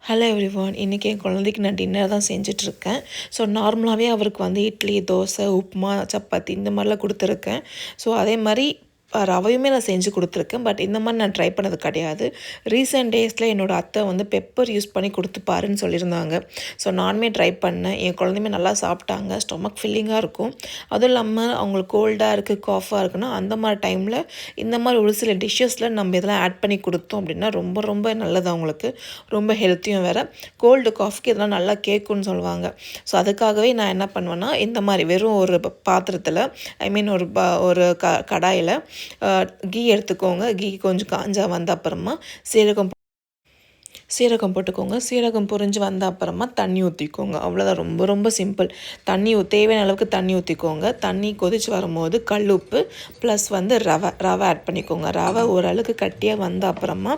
Hello everyone. இன்றைக்கி என் குழந்தைக்கு நான் டின்னர் தான் செஞ்சிட்ருக்கேன். ஸோ நார்மலாகவே அவருக்கு வந்து இட்லி, தோசை, உப்புமா, சப்பாத்தி இந்த மாதிரிலாம் கொடுத்துருக்கேன். ஸோ அதே மாதிரி ரவையுமே நான் செஞ்சு கொடுத்துருக்கேன். பட் இந்த மாதிரி நான் ட்ரை பண்ணது கிடையாது. ரீசெண்ட் டேஸில் என்னோடய அத்தை வந்து பெப்பர் யூஸ் பண்ணி கொடுத்து பாருன்னு சொல்லியிருந்தாங்க. ஸோ நானுமே ட்ரை பண்ணேன். என் குழந்தையுமே நல்லா சாப்பிட்டாங்க. ஸ்டொமக் ஃபில்லிங்காக இருக்கும். அதுவும் இல்லாமல் அவங்களுக்கு கோல்டாக இருக்குது, காஃபாக இருக்குன்னா அந்த மாதிரி டைமில் இந்த மாதிரி ஒரு சில டிஷ்ஷஸில் நம்ம இதெல்லாம் ஆட் பண்ணி கொடுத்தோம் அப்படின்னா ரொம்ப ரொம்ப நல்லது அவங்களுக்கு. ரொம்ப ஹெல்த்தியும் வேறு. கோல்டு காஃபிக்கு இதெல்லாம் நல்லா கேட்குன்னு சொல்லுவாங்க. ஸோ அதுக்காகவே நான் என்ன பண்ணுவேன்னா இந்த மாதிரி வெறும் ஒரு பாத்திரத்தில் ஒரு கடாயில் கீ எடுத்துக்கோங்க. கீ கொஞ்சம் காஞ்சா வந்த அப்புறமா சீரகம் போட்டுக்கோங்க. சீரகம் பொரிஞ்சு வந்த அப்புறமா தண்ணி ஊற்றிக்கோங்க. அவ்வளோதான். ரொம்ப ரொம்ப சிம்பிள். தேவையான அளவுக்கு தண்ணி ஊற்றிக்கோங்க. தண்ணி கொதித்து வரும்போது கல் உப்பு ப்ளஸ் வந்து ரவை ஆட் பண்ணிக்கோங்க. ரவை ஓரளவுக்கு கட்டியாக வந்த அப்புறமா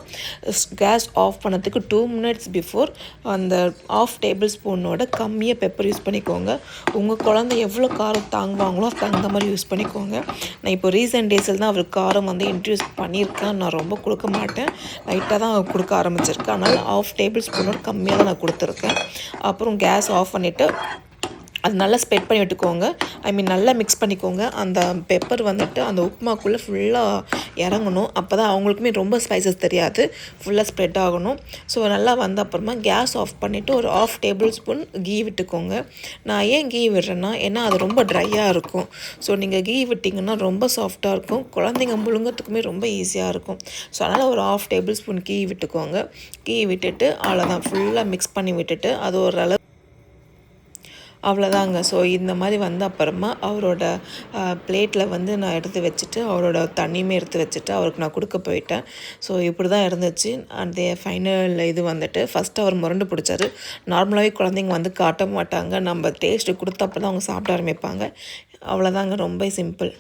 கேஸ் ஆஃப் பண்ணதுக்கு 2 மினிட்ஸ் பிஃபோர் அந்த 1/2 டேபிள் ஸ்பூனோட கம்மியாக பெப்பர் யூஸ் பண்ணிக்கோங்க. உங்கள் குழந்தை எவ்வளோ காரம் தாங்குவாங்களோ அந்த மாதிரி யூஸ் பண்ணிக்கோங்க. நான் இப்போ ரீசெண்ட் டேஸில் தான் அவருக்கு காரம் வந்து இன்ட்ரடியூஸ் பண்ணியிருக்கேன். நான் ரொம்ப கொடுக்க மாட்டேன். லைட்டாக தான் கொடுக்க ஆரம்பிச்சிருக்கேன். அதனால் 1/2 டேபிள் ஸ்பூனோட கம்மியாக தான் நான் கொடுத்துருக்கேன். அப்புறம் கேஸ் ஆஃப் பண்ணிவிட்டு அது நல்லா ஸ்ப்ரெட் பண்ணி விட்டுக்கோங்க. நல்லா மிக்ஸ் பண்ணிக்கோங்க. அந்த பெப்பர் வந்துட்டு அந்த உப்புமாக்குள்ளே ஃபுல்லாக இறங்கணும். அப்போ தான் அவங்களுக்குமே ரொம்ப ஸ்பைசஸ் தெரியாது. ஃபுல்லாக ஸ்ப்ரெட் ஆகணும். ஸோ நல்லா வந்த அப்புறமா கேஸ் ஆஃப் பண்ணிவிட்டு ஒரு 1/2 டேபிள் ஸ்பூன் கீ விட்டுக்கோங்க. நான் ஏன் கீ விடுறேன்னா ஏன்னா அது ரொம்ப ட்ரையாக இருக்கும். ஸோ நீங்கள் கீ விட்டிங்கன்னா ரொம்ப சாஃப்டாக இருக்கும். குழந்தைங்க முழுங்கிறதுக்குமே ரொம்ப ஈஸியாக இருக்கும். ஸோ அதனால் ஒரு 1/2 டேபிள் ஸ்பூன் கீ விட்டுக்கோங்க. கீ விட்டுட்டு அவ்வளோதான் ஃபுல்லாக மிக்ஸ் பண்ணி விட்டுட்டு அது ஓரளவு அவ்வளோதாங்க. ஸோ இந்த மாதிரி வந்த அப்புறமா அவரோட பிளேட்டில் வந்து நான் எடுத்து வச்சுட்டு அவரோட தண்ணியுமே எடுத்து வச்சுட்டு அவருக்கு நான் கொடுக்க போயிட்டேன். ஸோ இப்படி தான் இருந்துச்சு. அந்த ஃபைனல் இது வந்துட்டு ஃபஸ்ட்டு அவர் முரண்டு பிடிச்சாரு. நார்மலாகவே குழந்தைங்க வந்து காட்ட மாட்டாங்க. நம்ம டேஸ்ட்டு கொடுத்த அப்புறம் தான் அவங்க சாப்பிட ஆரம்பிப்பாங்க. அவ்வளோதாங்க. ரொம்ப சிம்பிள்.